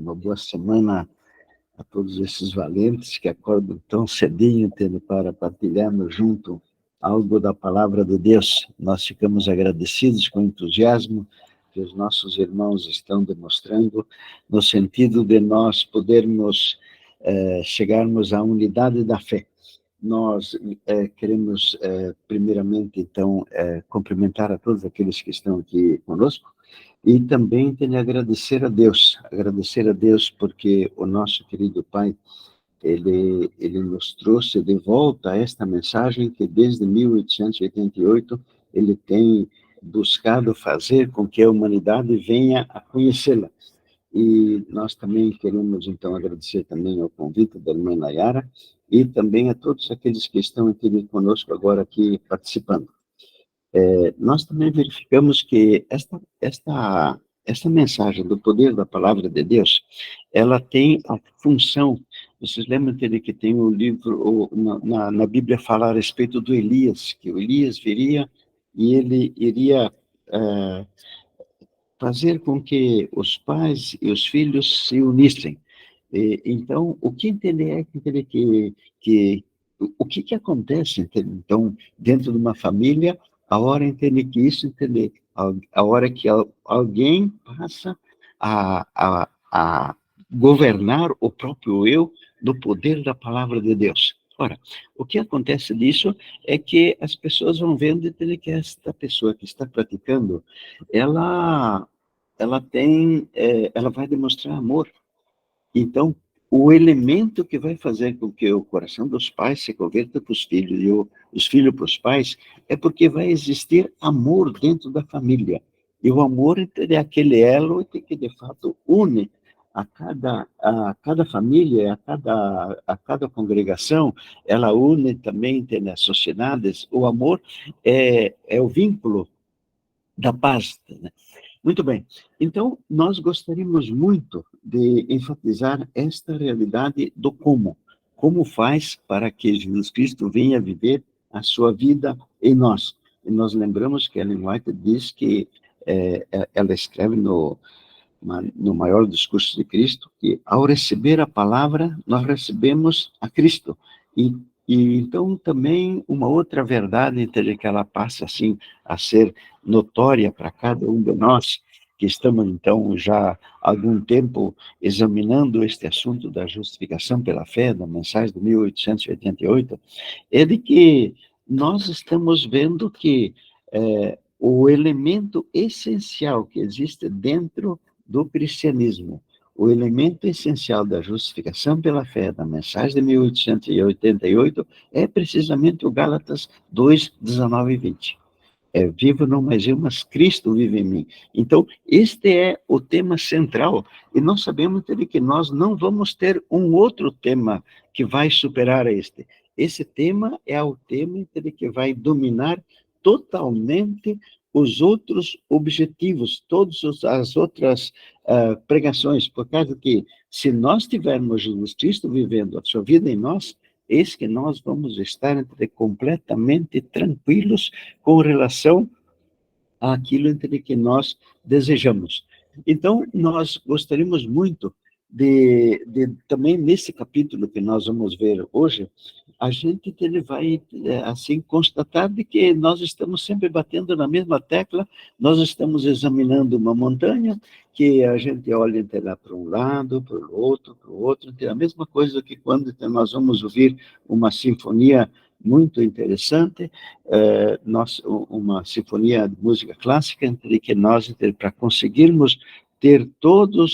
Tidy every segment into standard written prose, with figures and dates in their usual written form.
Uma boa semana a todos esses valentes que acordam tão cedinho, tendo para partilharmos junto algo da palavra de Deus. Nós ficamos agradecidos com o entusiasmo que os nossos irmãos estão demonstrando, no sentido de nós podermos chegarmos à unidade da fé. Nós queremos, primeiramente, então, cumprimentar a todos aqueles que estão aqui conosco, e também tenho a agradecer a Deus porque o nosso querido Pai, ele nos trouxe de volta esta mensagem que desde 1888 ele tem buscado fazer com que a humanidade venha a conhecê-la. E nós também queremos, então, agradecer também ao convite da irmã Nayara e também a todos aqueles que estão aqui conosco agora aqui participando. Nós também verificamos que esta mensagem do poder da palavra de Deus, ela tem a função, vocês lembram de que tem o livro, na Bíblia fala a respeito do Elias, que o Elias viria e ele iria fazer com que os pais e os filhos se unissem. Então, o que entender é que o que acontece, então, dentro de uma família, a hora entender que isso, entender, a hora que alguém passa a governar o próprio eu no poder da palavra de Deus. Ora, o que acontece disso é que as pessoas vão vendo entender que esta pessoa que está praticando, ela vai demonstrar amor. Então, o elemento que vai fazer com que o coração dos pais se converta para os filhos e os filhos para os pais é porque vai existir amor dentro da família. E o amor é aquele elo que, de fato, une a cada família, a cada congregação, ela une também nas sociedades. O amor é o vínculo da paz, né? Muito bem. Então, nós gostaríamos muito de enfatizar esta realidade do como. Como faz para que Jesus Cristo venha viver a sua vida em nós. E nós lembramos que Ellen White diz que ela escreve no maior discurso de Cristo, que ao receber a palavra, nós recebemos a Cristo. E então também uma outra verdade que ela passa assim a ser notória para cada um de nós, que estamos então já há algum tempo examinando este assunto da justificação pela fé, da mensagem de 1888, é de que nós estamos vendo que o elemento essencial que existe dentro do cristianismo, o elemento essencial da justificação pela fé, da mensagem de 1888, é precisamente o Gálatas 2, 19 e 20. Vivo não mais eu, mas Cristo vive em mim. Então, este é o tema central, e nós sabemos que nós não vamos ter um outro tema que vai superar este. Esse tema é o tema que vai dominar totalmente os outros objetivos, todas as outras pregações, por causa que, se nós tivermos Jesus Cristo vivendo a sua vida em nós, eis que nós vamos estar completamente tranquilos com relação àquilo que nós desejamos. Então, nós gostaríamos muito de também, nesse capítulo que nós vamos ver hoje, a gente vai, assim, constatar de que nós estamos sempre batendo na mesma tecla, nós estamos examinando uma montanha, que a gente olha lá para um lado, para o outro, é a mesma coisa que quando nós vamos ouvir uma sinfonia muito interessante, uma sinfonia de música clássica, entre que nós, para conseguirmos ter tudo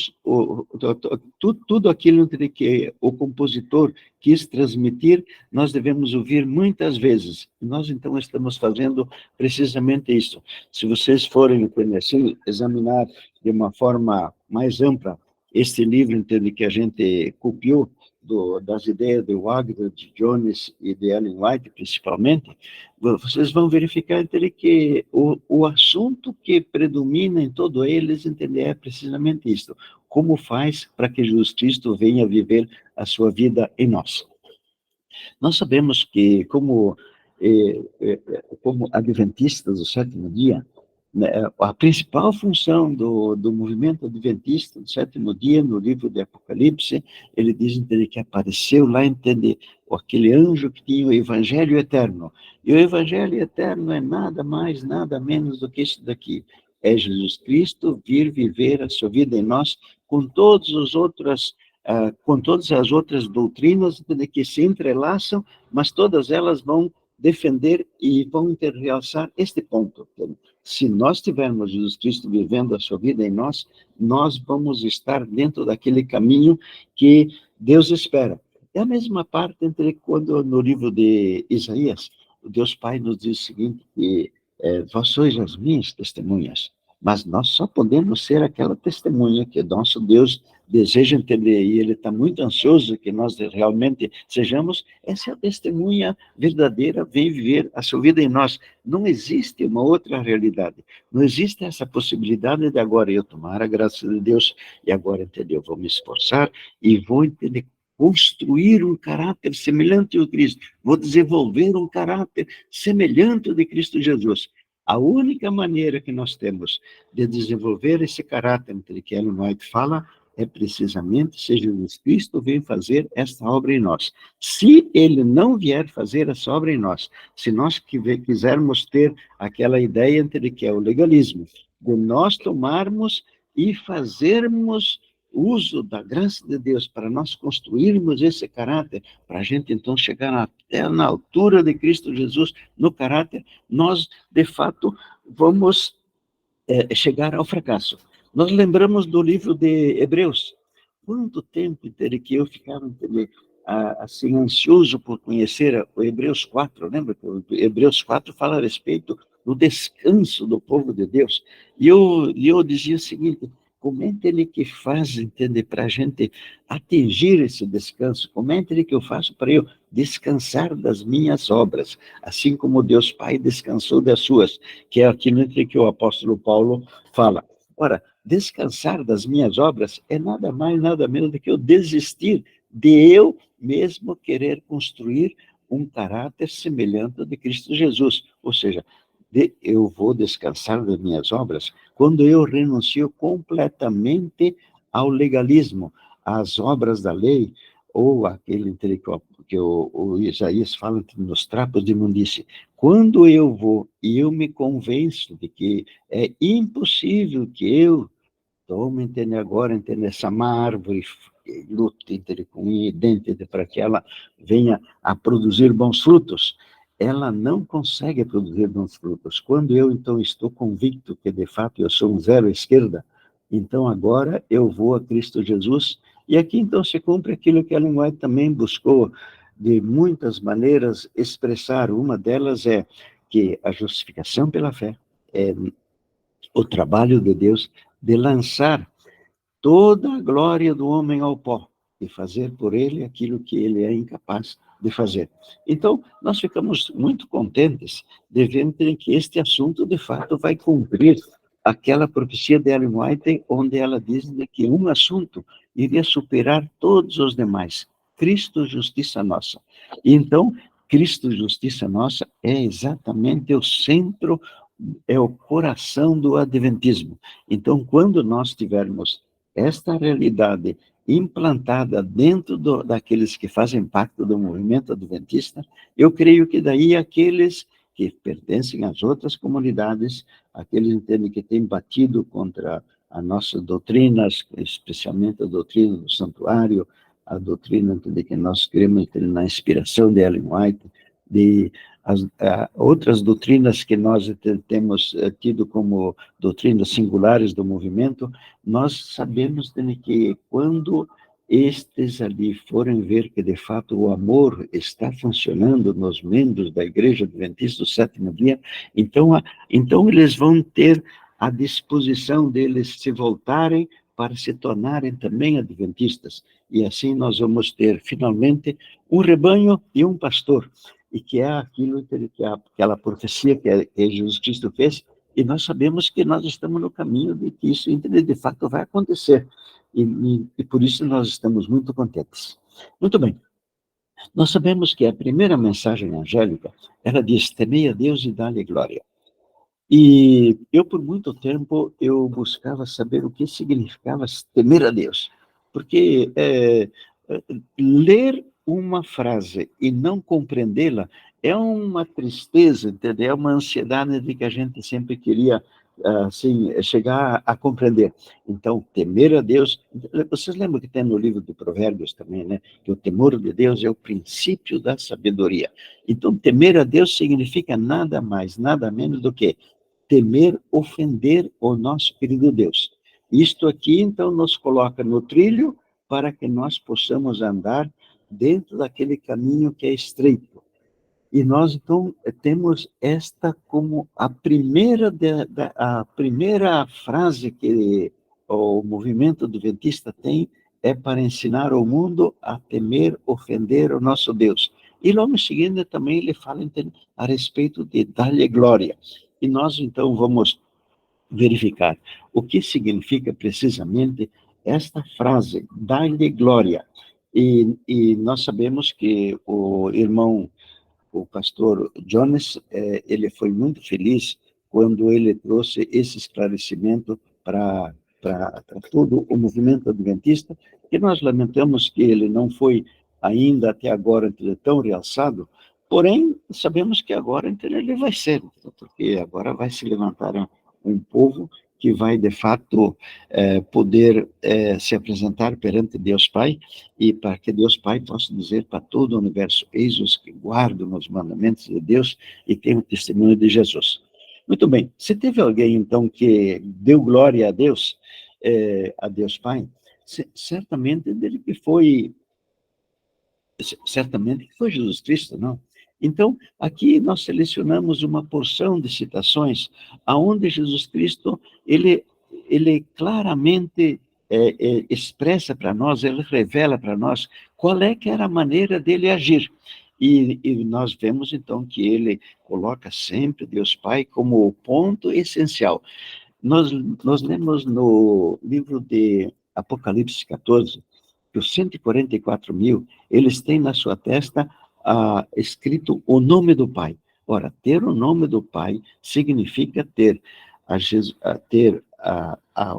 aquilo que o compositor quis transmitir, nós devemos ouvir muitas vezes. Nós, então, estamos fazendo precisamente isso. Se vocês forem, assim, examinar de uma forma mais ampla este livro que a gente copiou das ideias de Wagner, de Jones e de Ellen White, principalmente, vocês vão verificar que o assunto que predomina em todos eles é precisamente isso. Como faz para que Jesus Cristo venha viver a sua vida em nós? Nós sabemos que, como adventistas do sétimo dia, né, a principal função do movimento adventista, do sétimo dia, no livro de Apocalipse, ele diz, entende, que apareceu lá, entende, aquele anjo que tinha o evangelho eterno. E o evangelho eterno é nada mais, nada menos do que isso daqui. É Jesus Cristo vir viver a sua vida em nós com com todas as outras doutrinas, entende, que se entrelaçam, mas todas elas vão defender e vão realçar este ponto. Entende? Se nós tivermos Jesus Cristo vivendo a sua vida em nós, nós vamos estar dentro daquele caminho que Deus espera. É a mesma parte entre quando no livro de Isaías, o Deus Pai nos diz o seguinte, que vós sois as minhas testemunhas, mas nós só podemos ser aquela testemunha que nosso Deus deseja entender, e Ele está muito ansioso que nós realmente sejamos, essa é a testemunha verdadeira, vem viver a sua vida em nós. Não existe uma outra realidade, não existe essa possibilidade de agora eu tomar a graça de Deus, e agora, entendeu, vou me esforçar, e vou entender, construir um caráter semelhante ao Cristo, vou desenvolver um caráter semelhante ao de Cristo Jesus. A única maneira que nós temos de desenvolver esse caráter entre que Ellen White fala é precisamente se Jesus Cristo vem fazer esta obra em nós. Se ele não vier fazer essa obra em nós, se nós quisermos ter aquela ideia entre que é o legalismo, de nós tomarmos e fazermos uso da graça de Deus para nós construirmos esse caráter, para a gente então chegar até na altura de Cristo Jesus no caráter, nós de fato vamos chegar ao fracasso. Nós lembramos do livro de Hebreus. Quanto tempo teve que eu ficava assim, ansioso por conhecer o Hebreus 4, lembra que o Hebreus 4 fala a respeito do descanso do povo de Deus, e eu dizia o seguinte, como é ele que faz, entende, para a gente atingir esse descanso, como é ele que eu faço para eu descansar das minhas obras, assim como Deus Pai descansou das suas, que é aquilo que o apóstolo Paulo fala. Ora, descansar das minhas obras é nada mais, nada menos do que eu desistir de eu mesmo querer construir um caráter semelhante ao de Cristo Jesus. Ou seja, eu vou descansar das minhas obras quando eu renuncio completamente ao legalismo, às obras da lei, ou aquele que o Isaías fala nos trapos de imundície. Quando eu vou e eu me convenço de que é impossível que eu tome, entende, agora, entende, essa árvore, lute, entende, com unha e dente, para que ela venha a produzir bons frutos, ela não consegue produzir bons frutos. Quando eu, então, estou convicto que, de fato, eu sou um zero à esquerda, então, agora, eu vou a Cristo Jesus, e aqui, então, se cumpre aquilo que Ellen White também buscou, de muitas maneiras, expressar. Uma delas é que a justificação pela fé é o trabalho de Deus de lançar toda a glória do homem ao pó e fazer por ele aquilo que ele é incapaz de fazer. Então, nós ficamos muito contentes de ver que este assunto, de fato, vai cumprir aquela profecia de Ellen White, onde ela diz que um assunto iria superar todos os demais. Cristo, justiça nossa. Então, Cristo, justiça nossa, é exatamente o centro, é o coração do adventismo. Então, quando nós tivermos esta realidade implantada dentro daqueles que fazem parte do movimento adventista, eu creio que daí aqueles que pertencem às outras comunidades, aqueles entendem que têm batido contra as nossas doutrinas, especialmente a doutrina do santuário, a doutrina de que nós cremos na inspiração de Ellen White, de outras doutrinas que nós temos tido como doutrinas singulares do movimento, nós sabemos que quando estes ali forem ver que, de fato, o amor está funcionando nos membros da Igreja Adventista do Sétimo Dia, então eles vão ter a disposição deles se voltarem para se tornarem também adventistas. E assim nós vamos ter, finalmente, um rebanho e um pastor, e que é aquilo aquela profecia que Jesus Cristo fez, e nós sabemos que nós estamos no caminho de que isso, de fato, vai acontecer. E por isso nós estamos muito contentes. Muito bem. Nós sabemos que a primeira mensagem angélica, ela diz, temei a Deus e dá-lhe glória. E eu, por muito tempo, eu buscava saber o que significava temer a Deus. Porque ler uma frase e não compreendê-la é uma tristeza, entendeu? É uma ansiedade de que a gente sempre queria assim, chegar a compreender. Então, temer a Deus... Vocês lembram que tem no livro de Provérbios também, né? Que o temor de Deus é o princípio da sabedoria. Então, temer a Deus significa nada mais, nada menos do que temer ofender o nosso querido Deus. Isto aqui, então, nos coloca no trilho para que nós possamos andar dentro daquele caminho que é estreito. E nós, então, temos esta como a primeira frase que o movimento adventista tem é para ensinar o mundo a temer, ofender o nosso Deus. E logo em seguida também ele fala a respeito de dar-lhe glória. E nós, então, vamos verificar o que significa precisamente esta frase, dar-lhe glória. E nós sabemos que o pastor Jones, ele foi muito feliz quando ele trouxe esse esclarecimento para todo o movimento adventista, que nós lamentamos que ele não foi ainda até agora tão realçado, porém, sabemos que agora então, ele vai ser, porque agora vai se levantar um povo que vai, de fato, poder se apresentar perante Deus Pai, e para que Deus Pai possa dizer para todo o universo: eis os que guardam os mandamentos de Deus e têm o testemunho de Jesus. Muito bem, se teve alguém, então, que deu glória a Deus Pai, certamente dele que foi certamente que foi Jesus Cristo, não? Então, aqui nós selecionamos uma porção de citações aonde Jesus Cristo, ele claramente expressa para nós, ele revela para nós qual é que era a maneira dele agir. E nós vemos, então, que ele coloca sempre Deus Pai como o ponto essencial. Nós lemos no livro de Apocalipse 14, que os 144.000, eles têm na sua testa escrito o nome do Pai. Ora, ter o nome do Pai significa ter,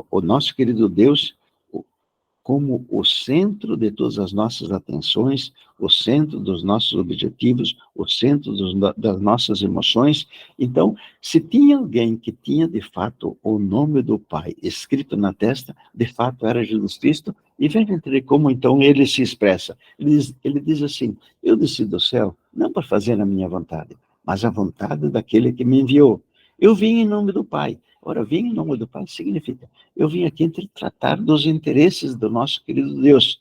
o nosso querido Deus como o centro de todas as nossas atenções, o centro dos nossos objetivos, o centro das nossas emoções. Então, se tinha alguém que tinha, de fato, o nome do Pai escrito na testa, de fato era Jesus Cristo, e veja entender como, então, ele se expressa. Ele diz assim: eu desci do céu, não para fazer a minha vontade, mas a vontade daquele que me enviou. Eu vim em nome do Pai. Ora, vim em nome do Pai significa: eu vim aqui tratar dos interesses do nosso querido Deus.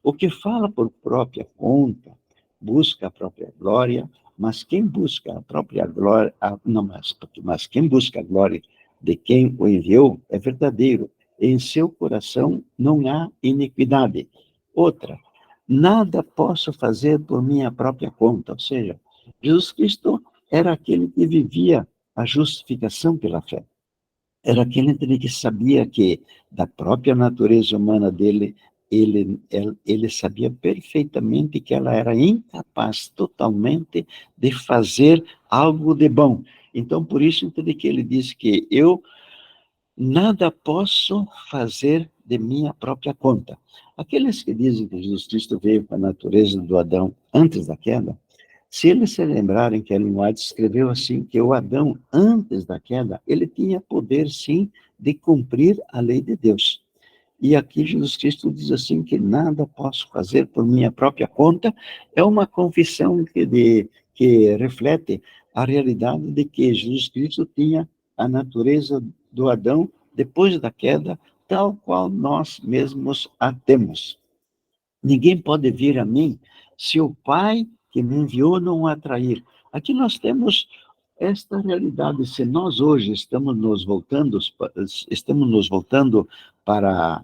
O que fala por própria conta, busca a própria glória, mas quem busca a própria glória, não, mas quem busca a glória de quem o enviou é verdadeiro. Em seu coração não há iniquidade. Outra, nada posso fazer por minha própria conta. Ou seja, Jesus Cristo era aquele que vivia a justificação pela fé. Era aquele que sabia que, da própria natureza humana dele, ele sabia perfeitamente que ela era incapaz totalmente de fazer algo de bom. Então, por isso, entende que ele diz que eu nada posso fazer de minha própria conta. Aqueles que dizem que Jesus Cristo veio com a natureza do Adão antes da queda, se eles se lembrarem que Ellen White escreveu assim, que o Adão, antes da queda, ele tinha poder, sim, de cumprir a lei de Deus. E aqui Jesus Cristo diz assim, que nada posso fazer por minha própria conta, é uma confissão que reflete a realidade de que Jesus Cristo tinha a natureza do Adão depois da queda, tal qual nós mesmos a temos. Ninguém pode vir a mim se o Pai que me enviou não o atrair. Aqui nós temos esta realidade. Se nós hoje estamos nos voltando para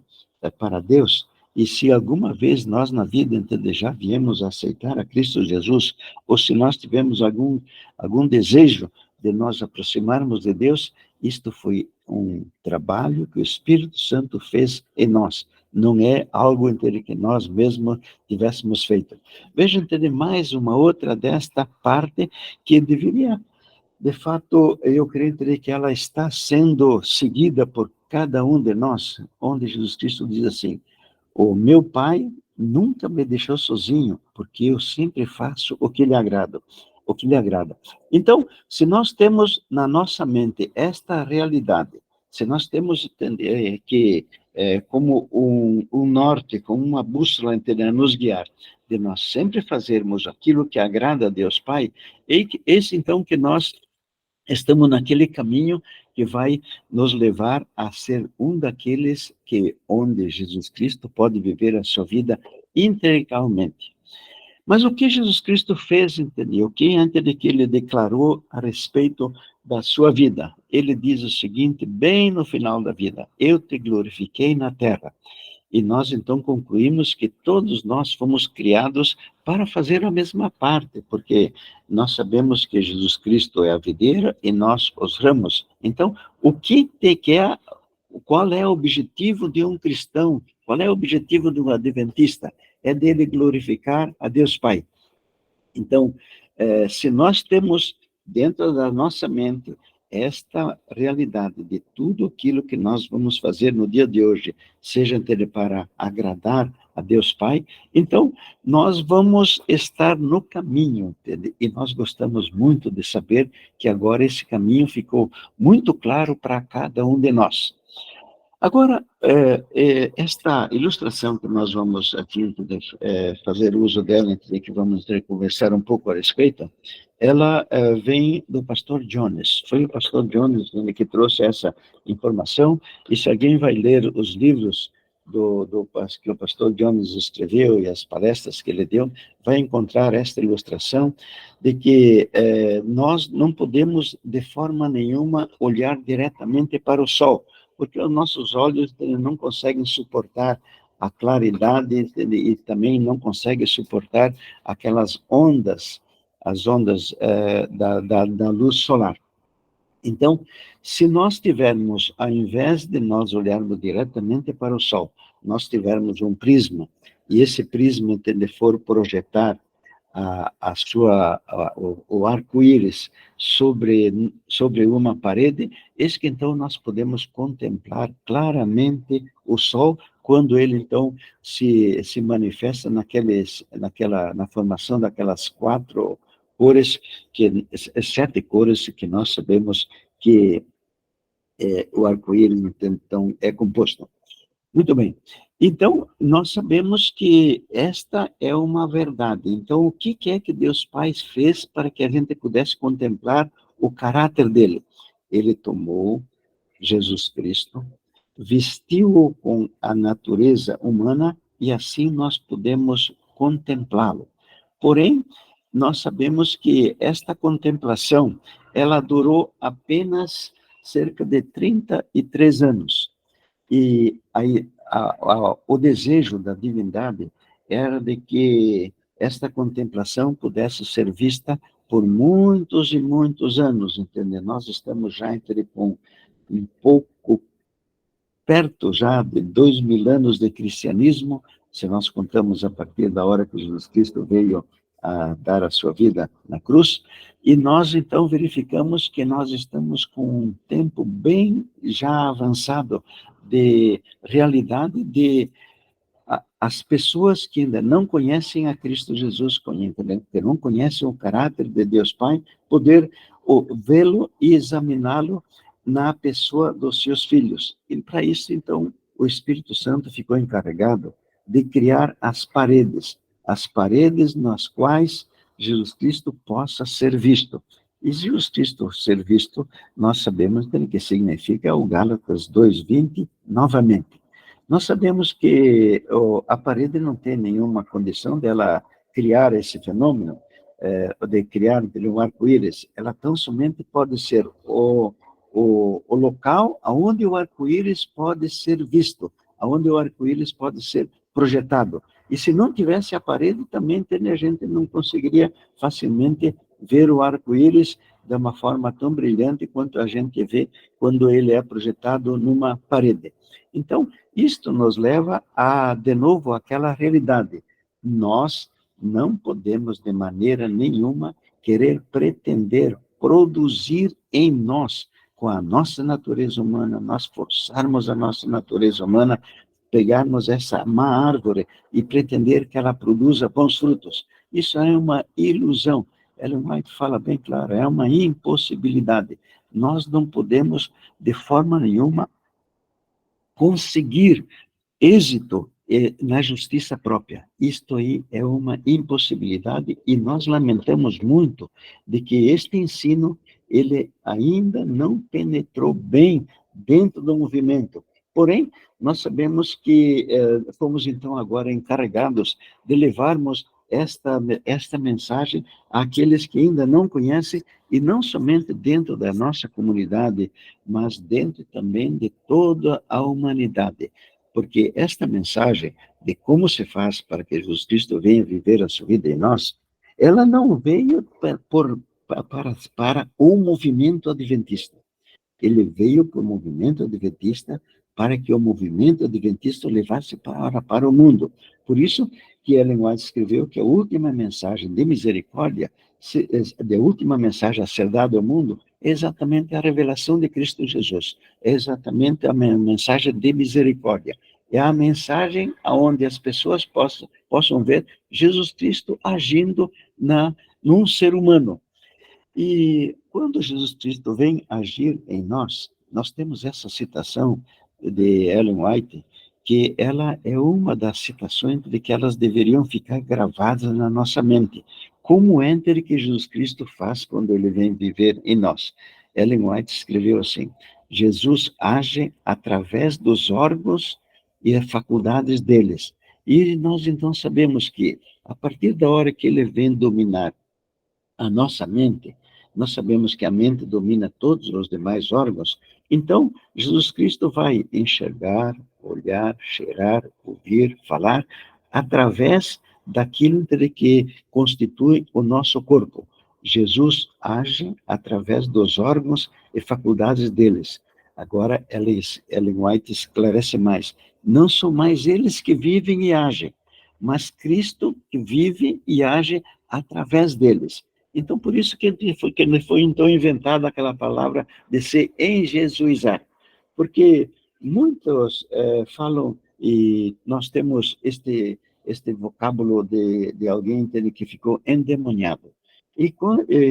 Deus, e se alguma vez nós na vida já viemos aceitar a Cristo Jesus, ou se nós tivemos algum desejo de nós aproximarmos de Deus, isto foi um trabalho que o Espírito Santo fez em nós. Não é algo que nós mesmos tivéssemos feito. Veja, entender mais uma outra desta parte que deveria de fato, eu creio que ela está sendo seguida por cada um de nós, onde Jesus Cristo diz assim: o meu Pai nunca me deixou sozinho, porque eu sempre faço o que lhe agrada, o que lhe agrada. Então, se nós temos na nossa mente esta realidade, se nós temos que, como um norte, como uma bússola, entendeu, nos guiar, de nós sempre fazermos aquilo que agrada a Deus Pai, esse então que nós estamos naquele caminho que vai nos levar a ser um daqueles que, onde Jesus Cristo pode viver a sua vida integralmente. Mas o que Jesus Cristo fez, entendeu? O que antes de que ele declarou a respeito da sua vida? Ele diz o seguinte, bem no final da vida: eu te glorifiquei na terra. E nós então concluímos que todos nós fomos criados para fazer a mesma parte, porque nós sabemos que Jesus Cristo é a videira e nós os ramos. Então, o que te quer, qual é o objetivo de um cristão? Qual é o objetivo de um adventista? É dele glorificar a Deus Pai. Então, se nós temos dentro da nossa mente esta realidade de tudo aquilo que nós vamos fazer no dia de hoje, seja para agradar a Deus Pai, então nós vamos estar no caminho, entende? E nós gostamos muito de saber que agora esse caminho ficou muito claro para cada um de nós. Agora, esta ilustração que nós vamos aqui fazer uso dela, que vamos conversar um pouco a respeito, ela vem do pastor Jones. Foi o pastor Jones que trouxe essa informação, e se alguém vai ler os livros que o pastor Jones escreveu e as palestras que ele deu, vai encontrar esta ilustração de que nós não podemos, de forma nenhuma, olhar diretamente para o sol, porque os nossos olhos não conseguem suportar a claridade e também não conseguem suportar aquelas ondas, as ondas da luz solar. Então, se nós tivermos, ao invés de nós olharmos diretamente para o Sol, nós tivermos um prisma, e esse prisma for projetar o arco-íris sobre uma parede, eis que então nós podemos contemplar claramente o Sol, quando ele então se manifesta na formação daquelas quatro cores, sete cores que nós sabemos que o arco-íris então é composto. Muito bem. Então, nós sabemos que esta é uma verdade. Então, o que é que Deus Pai fez para que a gente pudesse contemplar o caráter dele? Ele tomou Jesus Cristo, vestiu-o com a natureza humana e assim nós podemos contemplá-lo. Porém, nós sabemos que esta contemplação, ela durou apenas cerca de 33 anos. E aí, o desejo da divindade era de que esta contemplação pudesse ser vista por muitos e muitos anos, entende? Nós estamos já com um pouco perto já de 2000 anos de cristianismo, se nós contamos a partir da hora que Jesus Cristo veio a dar a sua vida na cruz, e nós então verificamos que nós estamos com um tempo bem já avançado de realidade de as pessoas que ainda não conhecem a Cristo Jesus, que não conhecem o caráter de Deus Pai, poder vê-lo e examiná-lo na pessoa dos seus filhos. E para isso, então, o Espírito Santo ficou encarregado de criar as paredes nas quais Jesus Cristo possa ser visto. E Jesus Cristo ser visto, nós sabemos que significa o Gálatas 2:20, novamente. Nós sabemos que a parede não tem nenhuma condição dela criar esse fenômeno, de criar um arco-íris. Ela tão somente pode ser o local onde o arco-íris pode ser visto, onde o arco-íris pode ser projetado. E se não tivesse a parede, também a gente não conseguiria facilmente ver o arco-íris de uma forma tão brilhante quanto a gente vê quando ele é projetado numa parede. Então, isto nos leva de novo, àquela realidade. Nós não podemos, de maneira nenhuma, querer pretender produzir em nós, com a nossa natureza humana, nós forçarmos a nossa natureza humana, pegarmos essa má árvore e pretender que ela produza bons frutos. Isso é uma ilusão. Ellen White fala bem claro, é uma impossibilidade. Nós não podemos, de forma nenhuma, conseguir êxito na justiça própria. Isto aí é uma impossibilidade e nós lamentamos muito de que este ensino ele ainda não penetrou bem dentro do movimento. Porém, nós sabemos que fomos então agora encarregados de levarmos esta mensagem àqueles que ainda não conhecem, e não somente dentro da nossa comunidade, mas dentro também de toda a humanidade. Porque esta mensagem de como se faz para que Jesus Cristo venha viver a sua vida em nós, ela não veio para o movimento adventista. Ele veio para o movimento adventista para que o movimento adventista o levasse para o mundo. Por isso que Ellen White escreveu que a última mensagem de misericórdia, a última mensagem a ser dada ao mundo, é exatamente a revelação de Cristo Jesus. É exatamente a mensagem de misericórdia. É a mensagem onde as pessoas possam ver Jesus Cristo agindo num ser humano. E quando Jesus Cristo vem agir em nós, nós temos essa citação de Ellen White, que ela é uma das citações de que elas deveriam ficar gravadas na nossa mente. Como é que Jesus Cristo faz quando ele vem viver em nós? Ellen White escreveu assim: Jesus age através dos órgãos e as faculdades deles. E nós então sabemos que, a partir da hora que ele vem dominar a nossa mente, nós sabemos que a mente domina todos os demais órgãos, então Jesus Cristo vai enxergar, olhar, cheirar, ouvir, falar, através daquilo que constitui o nosso corpo. Jesus age através dos órgãos e faculdades deles. Agora, Ellen White esclarece mais. Não são mais eles que vivem e agem, mas Cristo que vive e age através deles. Então, por isso que foi então inventada aquela palavra de se enjesuizar. Porque muitos falam, e nós temos este vocábulo de alguém que ficou endemoniado. E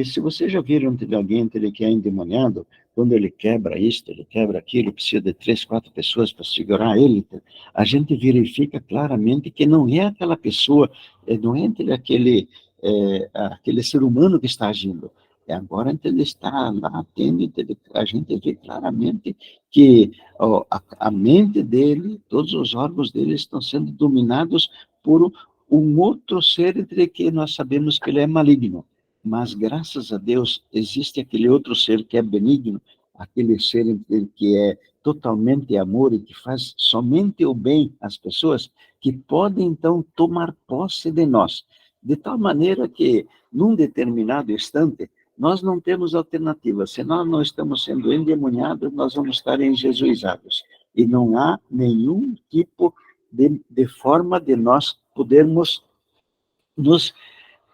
se vocês já viram de alguém que é endemoniado, quando ele quebra isto, ele quebra aquilo, precisa de 3, 4 pessoas para segurar ele, a gente verifica claramente que não é aquela pessoa, não é aquele ser humano que está agindo. E agora ele está lá, a gente vê claramente que a mente dele, todos os órgãos dele estão sendo dominados por um outro ser entre que nós sabemos que ele é maligno. Mas, graças a Deus, existe aquele outro ser que é benigno, aquele ser que é totalmente amor e que faz somente o bem às pessoas, que pode, então, tomar posse de nós. De tal maneira que, num determinado instante, nós não temos alternativa. Se nós não estamos sendo endemoniados, nós vamos estar enjesuizados. E não há nenhum tipo de forma de nós podermos nos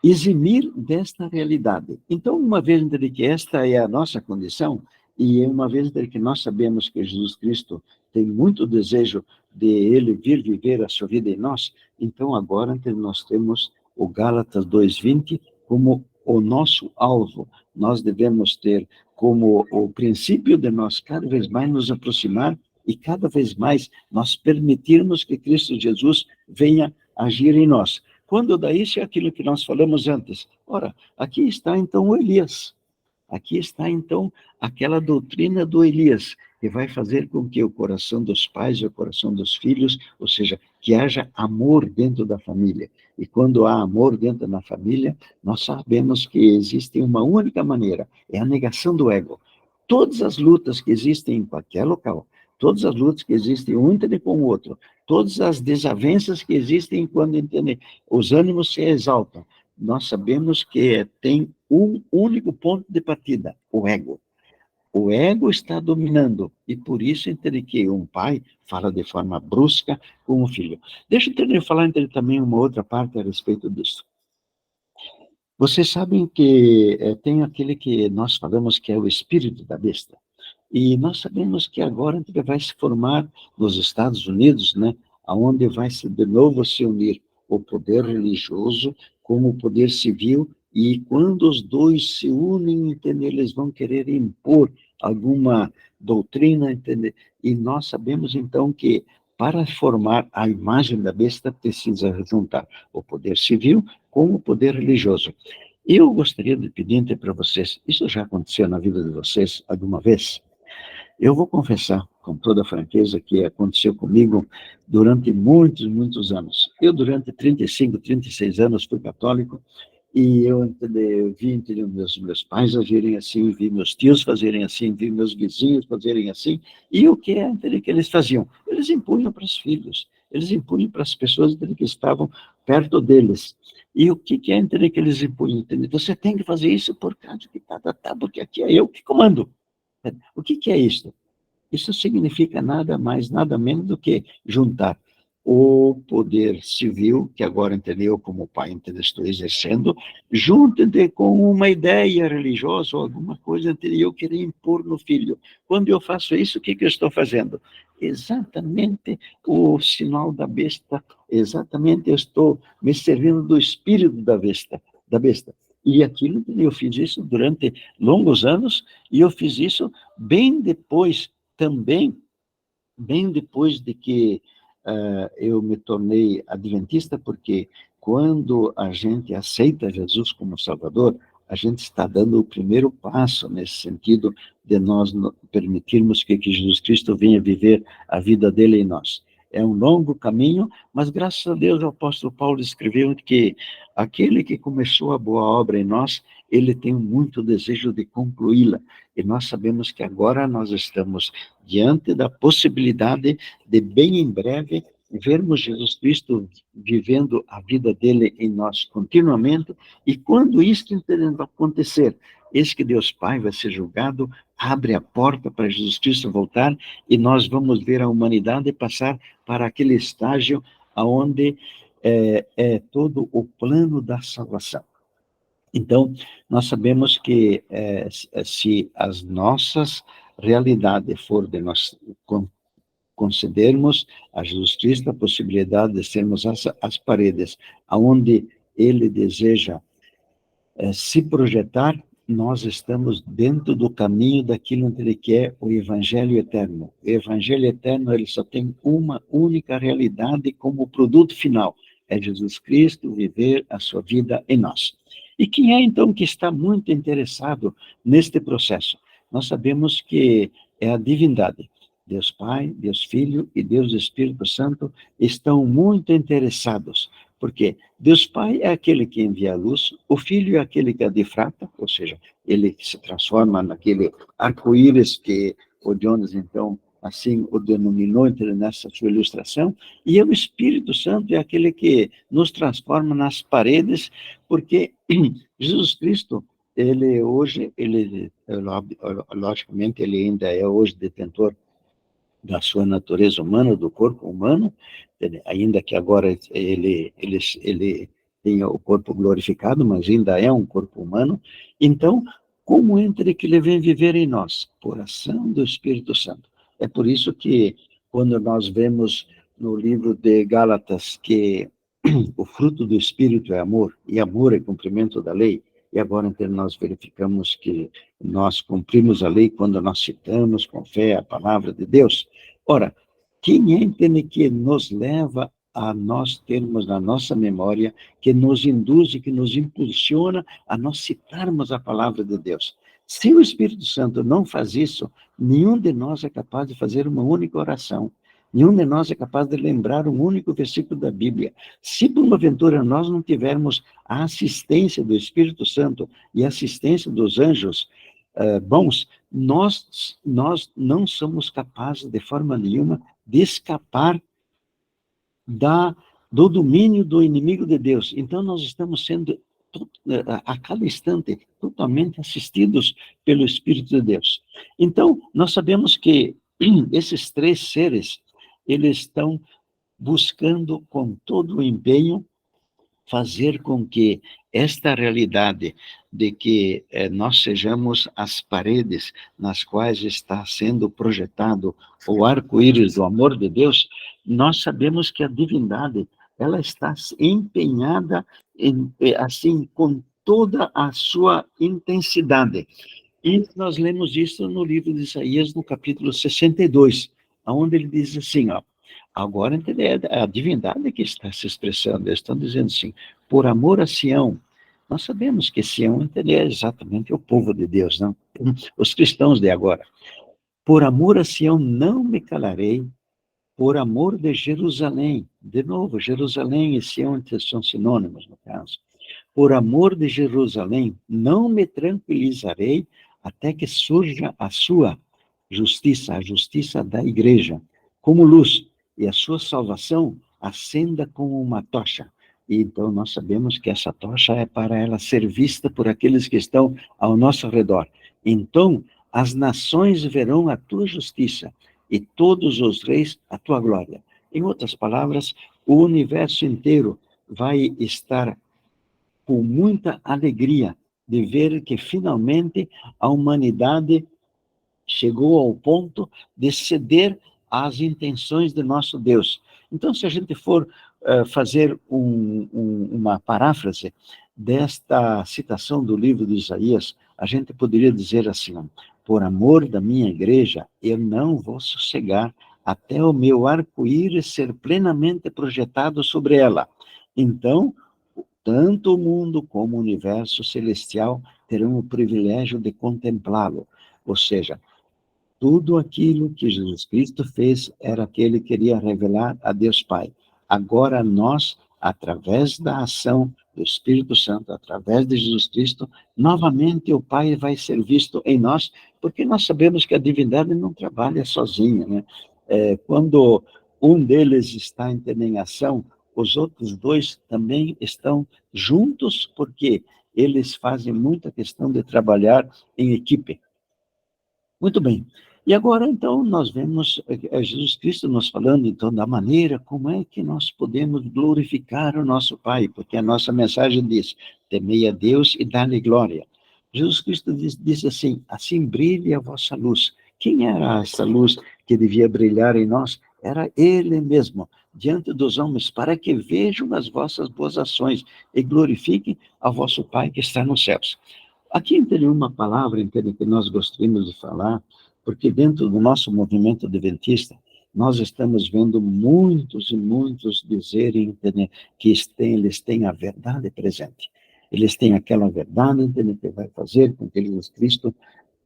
eximir desta realidade. Então, uma vez que esta é a nossa condição, e uma vez que nós sabemos que Jesus Cristo tem muito desejo de ele vir viver a sua vida em nós, então agora nós temos o Gálatas 2:20 como o nosso alvo. Nós devemos ter como o princípio de nós cada vez mais nos aproximar e cada vez mais nós permitirmos que Cristo Jesus venha agir em nós. Quando dá isso é aquilo que nós falamos antes. Ora, aqui está então o Elias. Aqui está então aquela doutrina do Elias, que vai fazer com que o coração dos pais e o coração dos filhos, ou seja, que haja amor dentro da família. E quando há amor dentro da família, nós sabemos que existe uma única maneira, é a negação do ego. Todas as lutas que existem em qualquer local, todas as lutas que existem um entre com o outro, todas as desavenças que existem quando os ânimos se exaltam, nós sabemos que tem um único ponto de partida, o ego. O ego está dominando, e por isso entende que um pai fala de forma brusca com o filho. Deixa eu falar também uma outra parte a respeito disso. Vocês sabem que tem aquele que nós falamos que é o espírito da besta. E nós sabemos que agora ele vai se formar nos Estados Unidos, né, aonde vai se, de novo se unir o poder religioso com o poder civil, e quando os dois se unem, entende, eles vão querer impor alguma doutrina, entende? E nós sabemos então que para formar a imagem da besta precisa juntar o poder civil com o poder religioso. Eu gostaria de pedir para vocês, isso já aconteceu na vida de vocês alguma vez? Eu vou confessar, com toda a franqueza, que aconteceu comigo durante muitos, muitos anos. Eu, durante 35, 36 anos, fui católico, e eu vi entendeu, meus pais agirem assim, vi meus tios fazerem assim, vi meus vizinhos fazerem assim, e o que é entendeu, que eles faziam? Eles impunham para os filhos, eles impunham para as pessoas entendeu, que estavam perto deles. E o que é entendeu, que eles impunham? Entendeu? Você tem que fazer isso por causa que porque aqui é eu que comando. O que é isso? Isso significa nada mais, nada menos do que juntar o poder civil, que agora entendeu como o pai entendeu, estou exercendo, junto com uma ideia religiosa ou alguma coisa entendeu, eu queria impor no filho. Quando eu faço isso, o que eu estou fazendo? Exatamente o sinal da besta, exatamente eu estou me servindo do espírito da besta, da besta. E aquilo, eu fiz isso durante longos anos, e eu fiz isso bem depois também, bem depois de que eu me tornei adventista, porque quando a gente aceita Jesus como Salvador, a gente está dando o primeiro passo nesse sentido de nós permitirmos que Jesus Cristo venha viver a vida dele em nós. É um longo caminho, mas graças a Deus o apóstolo Paulo escreveu que aquele que começou a boa obra em nós, ele tem muito desejo de concluí-la. E nós sabemos que agora nós estamos diante da possibilidade de, bem em breve, vermos Jesus Cristo vivendo a vida dele em nós continuamente, e quando isso acontecer, eis que Deus Pai vai ser julgado, abre a porta para Jesus Cristo voltar, e nós vamos ver a humanidade passar para aquele estágio onde é todo o plano da salvação. Então, nós sabemos que se as nossas realidades for de nós concedermos a Jesus Cristo a possibilidade de sermos as paredes aonde ele deseja se projetar, nós estamos dentro do caminho daquilo que ele quer, o Evangelho Eterno. O Evangelho Eterno, ele só tem uma única realidade como produto final, é Jesus Cristo viver a sua vida em nós. E quem é, então, que está muito interessado neste processo? Nós sabemos que é a divindade. Deus Pai, Deus Filho e Deus Espírito Santo estão muito interessados, porque Deus Pai é aquele que envia a luz, o Filho é aquele que a difrata, ou seja, ele se transforma naquele arco-íris que o Jonas, então, assim o denominou nessa sua ilustração, e o Espírito Santo é aquele que nos transforma nas paredes, porque Jesus Cristo, ele hoje, logicamente, ele ainda é hoje detentor da sua natureza humana, do corpo humano, ainda que agora ele tenha o corpo glorificado, mas ainda é um corpo humano. Então, como entre que ele vem viver em nós? Por ação do Espírito Santo. É por isso que, quando nós vemos no livro de Gálatas que o fruto do Espírito é amor, e amor é cumprimento da lei, e agora então nós verificamos que nós cumprimos a lei quando nós citamos com fé a palavra de Deus. Ora, quem é entende que nos leva a nós termos na nossa memória, que nos induz e que nos impulsiona a nós citarmos a palavra de Deus? Se o Espírito Santo não faz isso, nenhum de nós é capaz de fazer uma única oração. Nenhum de nós é capaz de lembrar um único versículo da Bíblia. Se por uma aventura nós não tivermos a assistência do Espírito Santo e a assistência dos anjos bons, nós não somos capazes de forma nenhuma de escapar do domínio do inimigo de Deus. Então nós estamos sendo a cada instante totalmente assistidos pelo Espírito de Deus. Então nós sabemos que esses três seres, eles estão buscando com todo o empenho fazer com que esta realidade de que nós sejamos as paredes nas quais está sendo projetado o arco-íris do amor de Deus, nós sabemos que a divindade, ela está empenhada assim, com toda a sua intensidade. E nós lemos isso no livro de Isaías, no capítulo 62, onde ele diz assim, ó, agora é a divindade que está se expressando, eles estão dizendo assim, por amor a Sião. Nós sabemos que Sião é exatamente o povo de Deus, não? Os cristãos de agora. Por amor a Sião não me calarei, por amor de Jerusalém. De novo, Jerusalém e Sião são sinônimos, no caso. Por amor de Jerusalém, não me tranquilizarei até que surja a sua justiça, a justiça da igreja, como luz, e a sua salvação acenda como uma tocha. E então nós sabemos que essa tocha é para ela ser vista por aqueles que estão ao nosso redor. Então as nações verão a tua justiça e todos os reis a tua glória. Em outras palavras, o universo inteiro vai estar com muita alegria de ver que finalmente a humanidade chegou ao ponto de ceder às intenções de nosso Deus. Então, se a gente for fazer uma paráfrase desta citação do livro de Isaías, a gente poderia dizer assim, por amor da minha igreja, eu não vou sossegar até o meu arco-íris ser plenamente projetado sobre ela. Então, tanto o mundo como o universo celestial terão o privilégio de contemplá-lo. Ou seja, tudo aquilo que Jesus Cristo fez era que ele queria revelar a Deus Pai. Agora nós, através da ação do Espírito Santo, através de Jesus Cristo, novamente o Pai vai ser visto em nós, porque nós sabemos que a divindade não trabalha sozinha, né? Quando um deles está em ação, os outros dois também estão juntos, porque eles fazem muita questão de trabalhar em equipe. Muito bem. E agora, então, nós vemos Jesus Cristo nos falando, então, da maneira como é que nós podemos glorificar o nosso Pai, porque a nossa mensagem diz, temei a Deus e dá-lhe glória. Jesus Cristo diz assim, assim brilhe a vossa luz. Quem era essa luz que devia brilhar em nós? Era Ele mesmo, diante dos homens, para que vejam as vossas boas ações e glorifiquem a vosso Pai que está nos céus. Aqui tem uma palavra que nós gostaríamos de falar, porque dentro do nosso movimento adventista, nós estamos vendo muitos e muitos dizerem, entende, que eles têm a verdade presente. Eles têm aquela verdade, entende, que vai fazer com que Jesus Cristo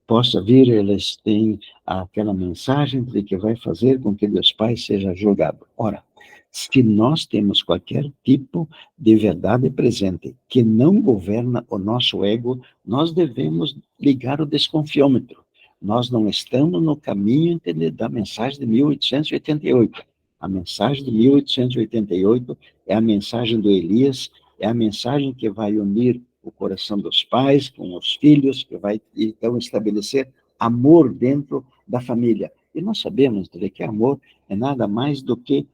possa vir, eles têm aquela mensagem de que vai fazer com que Deus Pai seja julgado. Ora, se nós temos qualquer tipo de verdade presente que não governa o nosso ego, nós devemos ligar o desconfiômetro. Nós não estamos no caminho da mensagem de 1888. A mensagem de 1888 é a mensagem do Elias, é a mensagem que vai unir o coração dos pais com os filhos, que vai, então, estabelecer amor dentro da família. E nós sabemos que amor é nada mais do que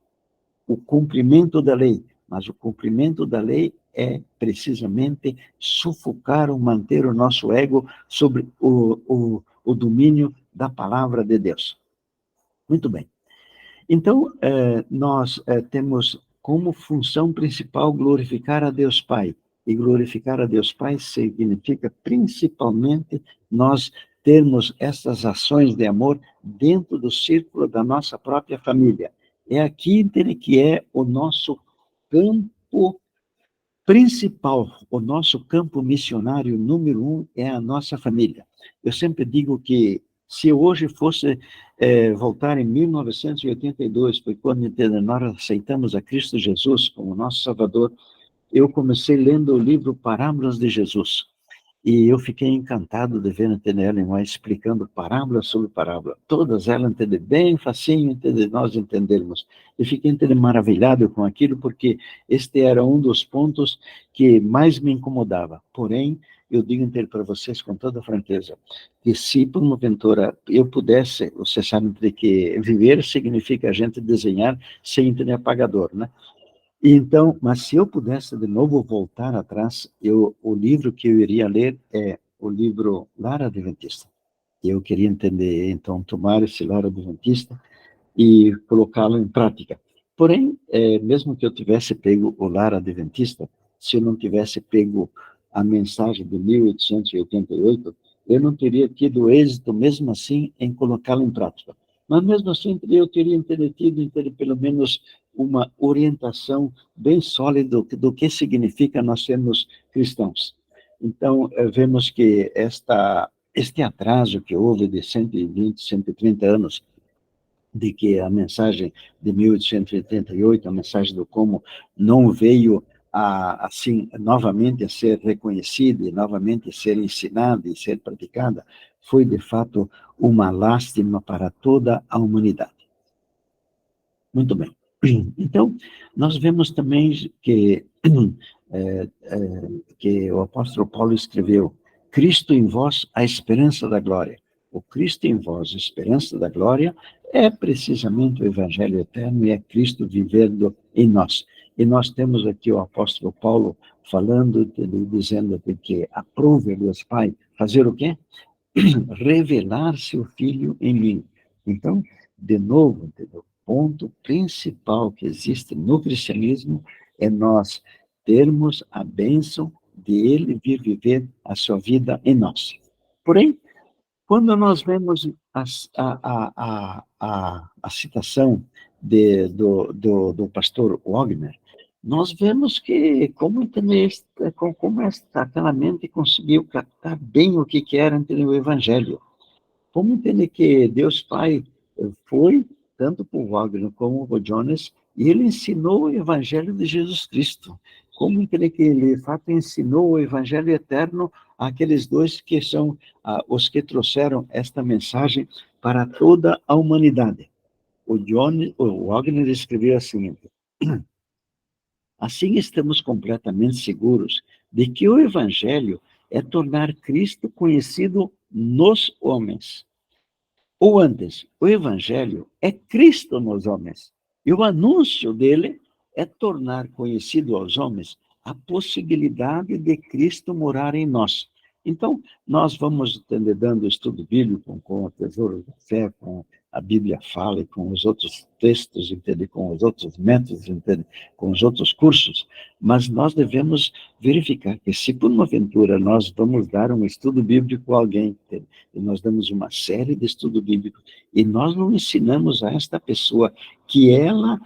o cumprimento da lei, mas o cumprimento da lei é precisamente sufocar ou manter o nosso ego sobre o domínio da palavra de Deus. Muito bem. Então, nós temos como função principal glorificar a Deus Pai. E glorificar a Deus Pai significa principalmente nós termos essas ações de amor dentro do círculo da nossa própria família. É aqui que é o nosso campo principal, o nosso campo missionário número 1 é a nossa família. Eu sempre digo que se hoje fosse voltar em 1982, foi quando nós aceitamos a Cristo Jesus como nosso Salvador, eu comecei lendo o livro Parábolas de Jesus. E eu fiquei encantado de ver a Ellen White explicando parábola sobre parábola. Todas elas entendem bem facinho de nós entendermos. E fiquei maravilhado com aquilo, porque este era um dos pontos que mais me incomodava. Porém, eu digo para vocês com toda franqueza, que se por uma aventura eu pudesse, você sabe que viver significa a gente desenhar sem ter apagador, né? Então, mas se eu pudesse de novo voltar atrás, o livro que eu iria ler é o livro Lar Adventista. Eu queria entender, então, tomar esse Lar Adventista e colocá-lo em prática. Porém, mesmo que eu tivesse pego o Lar Adventista, se eu não tivesse pego a mensagem de 1888, eu não teria tido êxito, mesmo assim, em colocá-lo em prática. Mas, mesmo assim, eu teria tido pelo menos uma orientação bem sólida do que significa nós sermos cristãos. Então, vemos que este atraso que houve de 120, 130 anos, de que a mensagem de 1888, a mensagem do como, não veio assim, novamente a ser reconhecida, e novamente a ser ensinada e ser praticada, foi, de fato, uma lástima para toda a humanidade. Muito bem. Então, nós vemos também que o apóstolo Paulo escreveu: Cristo em vós, a esperança da glória. O Cristo em vós, a esperança da glória, é precisamente o Evangelho eterno e é Cristo vivendo em nós. E nós temos aqui o apóstolo Paulo falando, dizendo que aprove Deus Pai fazer o quê? Revelar seu Filho em mim. Então, de novo, o ponto principal que existe no cristianismo é nós termos a bênção de Ele vir viver a sua vida em nós. Porém, quando nós vemos a citação do pastor Wagner, nós vemos que como aquela mente conseguiu captar bem o que era entender o Evangelho. Como entender que Deus Pai foi, tanto por Wagner como por Jonas, e ele ensinou o Evangelho de Jesus Cristo. Como entender que ele, de fato, ensinou o Evangelho eterno àqueles dois que são os que trouxeram esta mensagem para toda a humanidade. O Wagner escreveu assim: assim estamos completamente seguros de que o Evangelho é tornar Cristo conhecido nos homens. Ou antes, o Evangelho é Cristo nos homens. E o anúncio dele é tornar conhecido aos homens a possibilidade de Cristo morar em nós. Então, nós vamos dando estudo bíblico com o Tesouro da Fé, com a Bíblia Fala, e com os outros textos, entende? Com os outros métodos, entende? Com os outros cursos, mas nós devemos verificar que, se por uma aventura nós vamos dar um estudo bíblico a alguém, entende? E nós damos uma série de estudo bíblico, e nós não ensinamos a esta pessoa que ela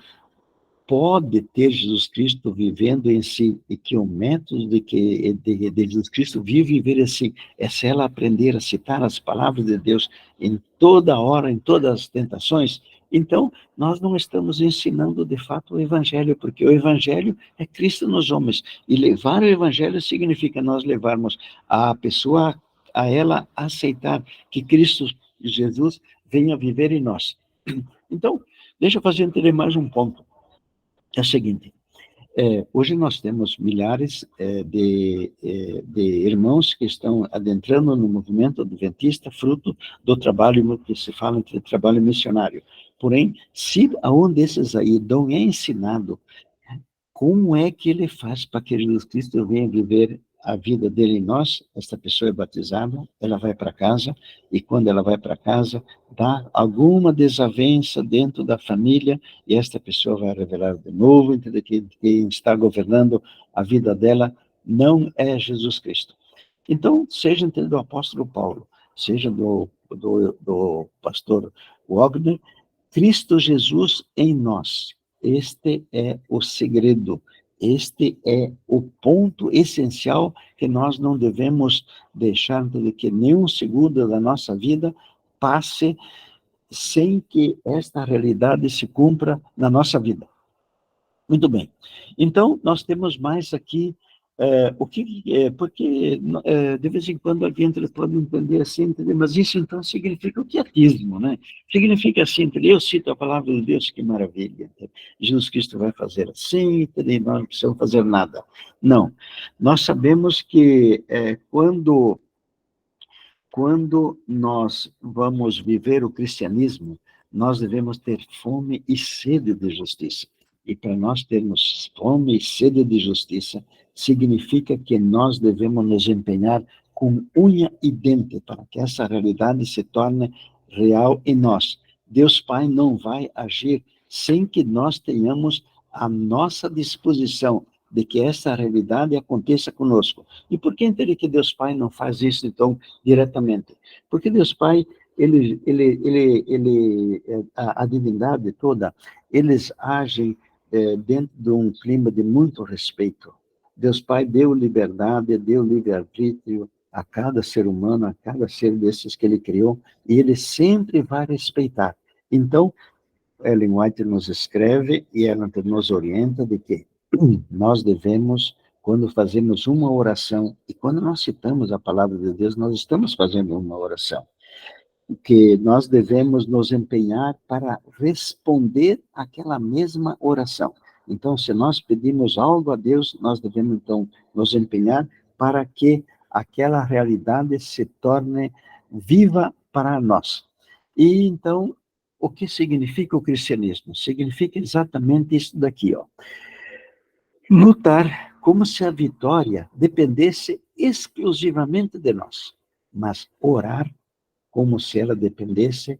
pode ter Jesus Cristo vivendo em si, e que o método de Jesus Cristo viver assim é se ela aprender a citar as palavras de Deus em toda hora, em todas as tentações. Então, nós não estamos ensinando de fato o Evangelho, porque o Evangelho é Cristo nos homens, e levar o Evangelho significa nós levarmos a pessoa a ela aceitar que Cristo Jesus venha viver em nós. Então, deixa eu fazer entender mais um ponto. É o seguinte, hoje nós temos milhares de irmãos que estão adentrando no movimento adventista, fruto do trabalho que se fala de trabalho missionário. Porém, se a um desses aí não é ensinado como é que ele faz para que Jesus Cristo venha viver a vida dele em nós, esta pessoa é batizada, ela vai para casa, e quando ela vai para casa, dá alguma desavença dentro da família, e esta pessoa vai revelar de novo, entendeu? Que quem está governando a vida dela não é Jesus Cristo. Então, seja entendeu, do apóstolo Paulo, seja do pastor Wagner, Cristo Jesus em nós. Este é o segredo, este é o ponto essencial que nós não devemos deixar de que nenhum segundo da nossa vida passe sem que esta realidade se cumpra na nossa vida. Muito bem. Então, nós temos mais aqui, porque de vez em quando alguém pode entender assim, entender, mas isso então significa o que é ateísmo, né? Significa assim, entender? Eu cito a palavra de Deus, que maravilha. Entendeu? Jesus Cristo vai fazer assim, entendeu? Nós não precisamos fazer nada. Não. Nós sabemos que quando nós vamos viver o cristianismo, nós devemos ter fome e sede de justiça. e para nós termos fome e sede de justiça, significa que nós devemos nos empenhar com unha e dente para que essa realidade se torne real em nós. Deus Pai não vai agir sem que nós tenhamos a nossa disposição de que essa realidade aconteça conosco. E por que entender que Deus Pai não faz isso, então, diretamente? Porque Deus Pai, a divindade toda, eles agem dentro de um clima de muito respeito. Deus Pai deu liberdade, deu livre-arbítrio a cada ser humano, a cada ser desses que ele criou, e ele sempre vai respeitar. Então, Ellen White nos escreve e ela nos orienta de que nós devemos, quando fazemos uma oração, e quando nós citamos a palavra de Deus, nós estamos fazendo uma oração, que nós devemos nos empenhar para responder aquela mesma oração. Então, se nós pedimos algo a Deus, nós devemos, então, nos empenhar para que aquela realidade se torne viva para nós. E, então, o que significa o cristianismo? Significa exatamente isso daqui, ó. Lutar como se a vitória dependesse exclusivamente de nós, mas orar como se ela dependesse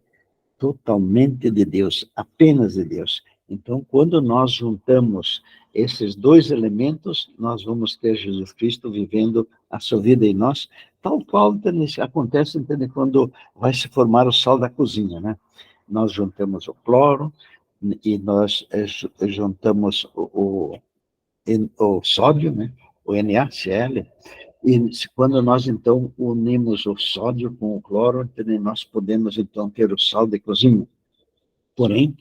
totalmente de Deus, apenas de Deus. Então, quando nós juntamos esses dois elementos, nós vamos ter Jesus Cristo vivendo a sua vida em nós, tal qual acontece, entende, quando vai se formar o sal da cozinha, né? Nós juntamos o cloro e nós juntamos o sódio, né? O NaCl, e quando nós, então, unimos o sódio com o cloro, nós podemos, então, ter o sal de cozinha. Porém,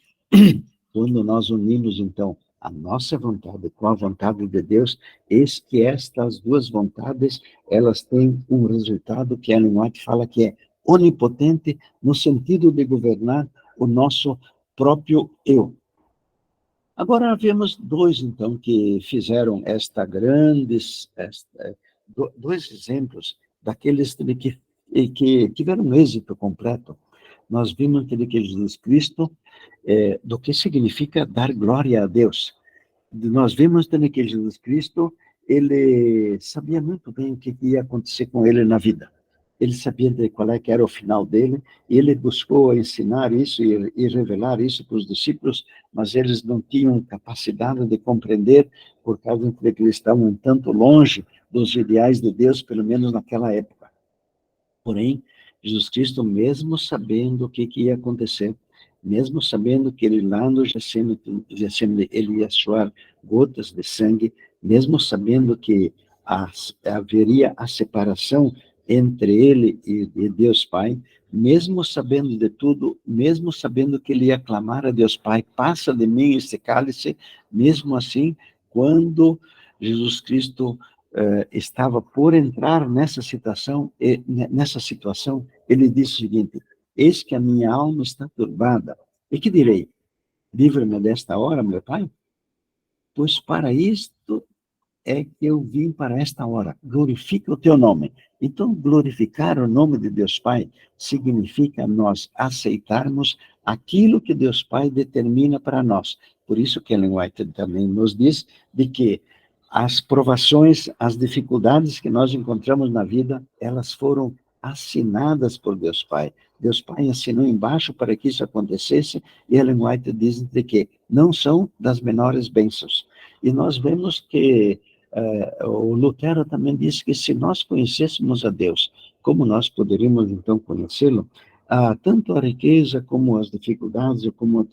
quando nós unimos, então, a nossa vontade com a vontade de Deus, eis que estas duas vontades, elas têm um resultado que Ellen White fala que é onipotente, no sentido de governar o nosso próprio eu. Agora, vemos dois, então, que fizeram dois exemplos daqueles que tiveram um êxito completo. Nós vimos que Jesus Cristo, do que significa dar glória a Deus. Nós vimos também que Jesus Cristo, ele sabia muito bem o que ia acontecer com ele na vida. Ele sabia qual que era o final dele, e ele buscou ensinar isso e revelar isso para os discípulos, mas eles não tinham capacidade de compreender, por causa de que eles estavam tanto longe dos ideais de Deus, pelo menos naquela época. Porém, Jesus Cristo, mesmo sabendo o que ia acontecer, mesmo sabendo que ele lá no Getsemane, ele ia suar gotas de sangue, mesmo sabendo que haveria a separação entre ele e Deus Pai, mesmo sabendo de tudo, mesmo sabendo que ele ia clamar a Deus Pai, passa de mim esse cálice, mesmo assim, quando Jesus Cristo estava por entrar nessa situação, ele disse o seguinte: eis que a minha alma está turbada, e que direi? Livra-me desta hora, meu Pai? Pois para isto é que eu vim para esta hora, glorifica o teu nome. Então, glorificar o nome de Deus Pai significa nós aceitarmos aquilo que Deus Pai determina para nós. Por isso que Ellen White também nos diz de que as provações, as dificuldades que nós encontramos na vida, elas foram assinadas por Deus Pai. Deus Pai assinou embaixo para que isso acontecesse, e Ellen White diz de que não são das menores bênçãos. E nós vemos que o Lutero também disse que se nós conhecêssemos a Deus, como nós poderíamos então conhecê-lo, tanto a riqueza como as dificuldades, como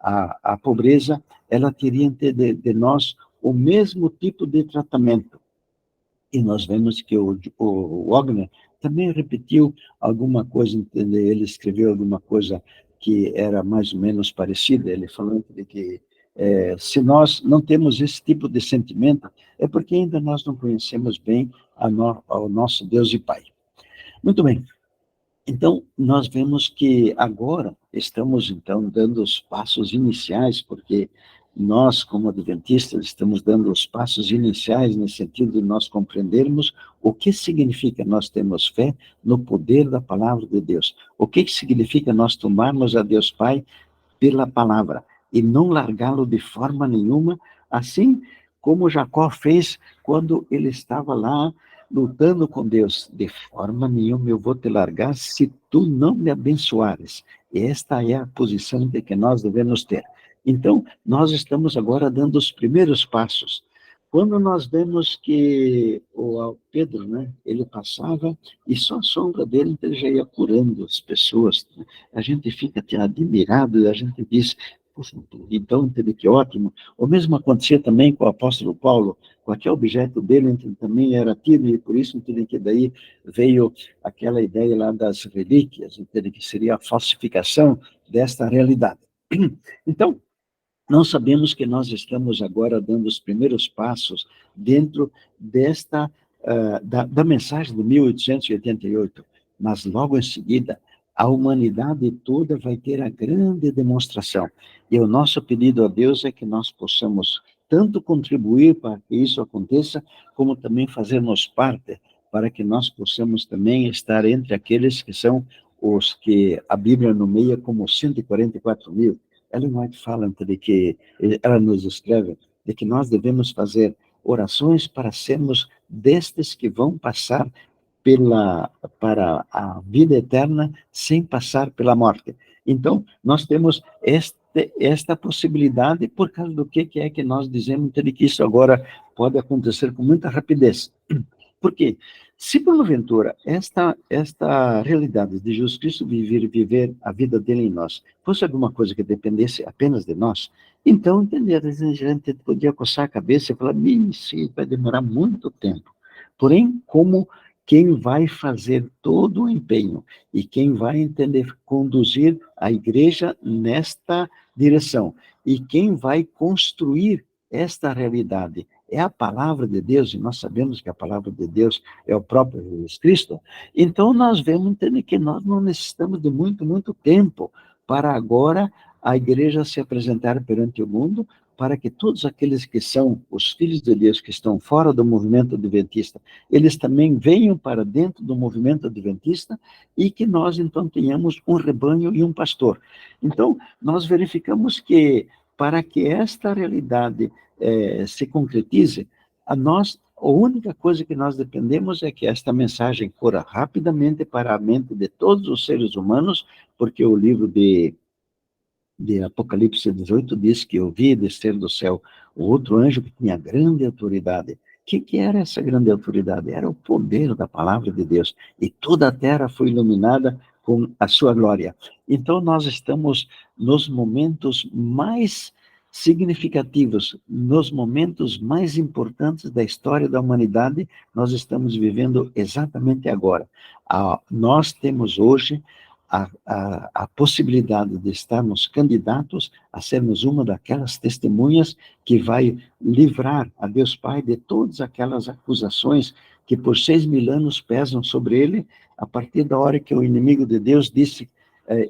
a pobreza, ela teria de nós o mesmo tipo de tratamento. E nós vemos que o Wagner também repetiu alguma coisa, ele escreveu alguma coisa que era mais ou menos parecida, ele falando de que se nós não temos esse tipo de sentimento, é porque ainda nós não conhecemos bem ao nosso Deus e Pai. Muito bem. Então, nós vemos que agora estamos, então, dando os passos iniciais, porque nós, como adventistas, estamos dando os passos iniciais no sentido de nós compreendermos o que significa nós termos fé no poder da palavra de Deus. O que significa nós tomarmos a Deus Pai pela palavra. e não largá-lo de forma nenhuma, assim como Jacó fez quando ele estava lá lutando com Deus. De forma nenhuma eu vou te largar se tu não me abençoares. Esta é a posição de que nós devemos ter. Então, nós estamos agora dando os primeiros passos. Quando nós vemos que o Pedro, né, ele passava e só a sombra dele ele já ia curando as pessoas, né? A gente fica até admirado, a gente diz, poxa, então, que ótimo. O mesmo acontecia também com o apóstolo Paulo, qualquer objeto dele também era tido, e por isso que daí veio aquela ideia lá das relíquias, que seria a falsificação desta realidade. Então, nós sabemos que nós estamos agora dando os primeiros passos dentro desta, da mensagem de 1888, mas logo em seguida, a humanidade toda vai ter a grande demonstração. E o nosso pedido a Deus é que nós possamos tanto contribuir para que isso aconteça, como também fazermos parte, para que nós possamos também estar entre aqueles que são os que a Bíblia nomeia como 144 mil. Ellen White fala de que, ela nos escreve, de que nós devemos fazer orações para sermos destes que vão passar para a vida eterna sem passar pela morte. Então, nós temos esta possibilidade, por causa do que é que nós dizemos de que isso agora pode acontecer com muita rapidez. Por quê? Se porventura esta realidade de Jesus Cristo viver a vida dele em nós fosse alguma coisa que dependesse apenas de nós, então, entender, a gente podia coçar a cabeça e falar, isso vai demorar muito tempo. Porém, como quem vai fazer todo o empenho e quem vai entender, conduzir a igreja nesta direção e quem vai construir esta realidade é a palavra de Deus, e nós sabemos que a palavra de Deus é o próprio Jesus Cristo, então nós vemos entender que nós não necessitamos de muito tempo para agora a igreja se apresentar perante o mundo, para que todos aqueles que são os filhos de Deus, que estão fora do movimento adventista, eles também venham para dentro do movimento adventista e que nós, então, tenhamos um rebanho e um pastor. Então, nós verificamos que, para que esta realidade se concretize, a única coisa que nós dependemos é que esta mensagem corra rapidamente para a mente de todos os seres humanos, porque o livro de Apocalipse 18 diz que eu vi descer do céu o outro anjo que tinha grande autoridade. O que era essa grande autoridade? Era o poder da palavra de Deus. E toda a terra foi iluminada com a sua glória. Então, nós estamos nos momentos mais significativos, nos momentos mais importantes da história da humanidade, nós estamos vivendo exatamente agora. Nós temos hoje a possibilidade de estarmos candidatos a sermos uma daquelas testemunhas que vai livrar a Deus Pai de todas aquelas acusações que por 6.000 anos pesam sobre ele, a partir da hora que o inimigo de Deus disse,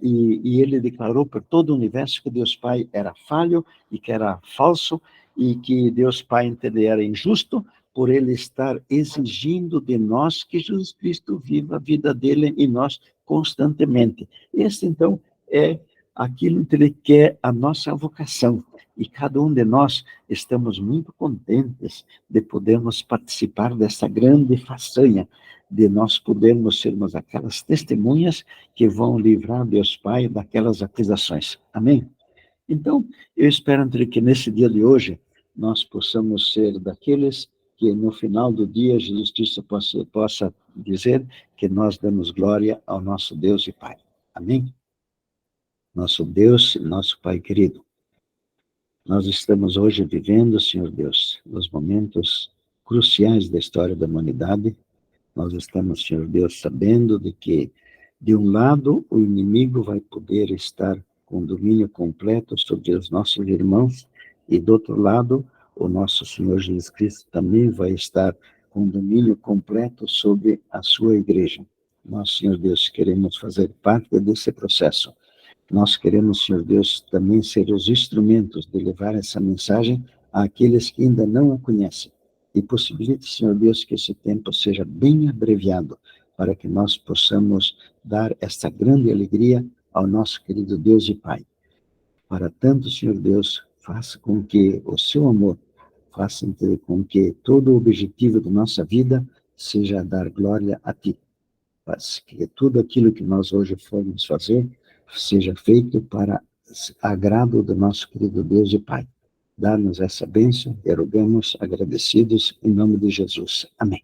e ele declarou por todo o universo que Deus Pai era falho e que era falso, e que Deus Pai era injusto, por ele estar exigindo de nós que Jesus Cristo viva a vida dele em nós constantemente. Esse, então, é aquilo que ele quer, a nossa vocação. E cada um de nós estamos muito contentes de podermos participar dessa grande façanha, de nós podermos sermos aquelas testemunhas que vão livrar Deus Pai daquelas acusações. Amém? Então, eu espero que nesse dia de hoje nós possamos ser daqueles que no final do dia Jesus Cristo possa dizer que nós damos glória ao nosso Deus e Pai. Amém? Nosso Deus e nosso Pai querido, nós estamos hoje vivendo, Senhor Deus, nos momentos cruciais da história da humanidade. Nós estamos, Senhor Deus, sabendo de que, de um lado, o inimigo vai poder estar com domínio completo sobre os nossos irmãos, e do outro lado, o nosso Senhor Jesus Cristo também vai estar com domínio completo sobre a sua igreja. Nós, Senhor Deus, queremos fazer parte desse processo. Nós queremos, Senhor Deus, também ser os instrumentos de levar essa mensagem àqueles que ainda não a conhecem. E possibilite, Senhor Deus, que esse tempo seja bem abreviado, para que nós possamos dar esta grande alegria ao nosso querido Deus e Pai. para tanto, Senhor Deus, faça com que o seu amor faça com que todo o objetivo da nossa vida seja dar glória a Ti. Mas que tudo aquilo que nós hoje formos fazer seja feito para agrado do nosso querido Deus e Pai. Dá-nos essa bênção e rogamos agradecidos em nome de Jesus. Amém.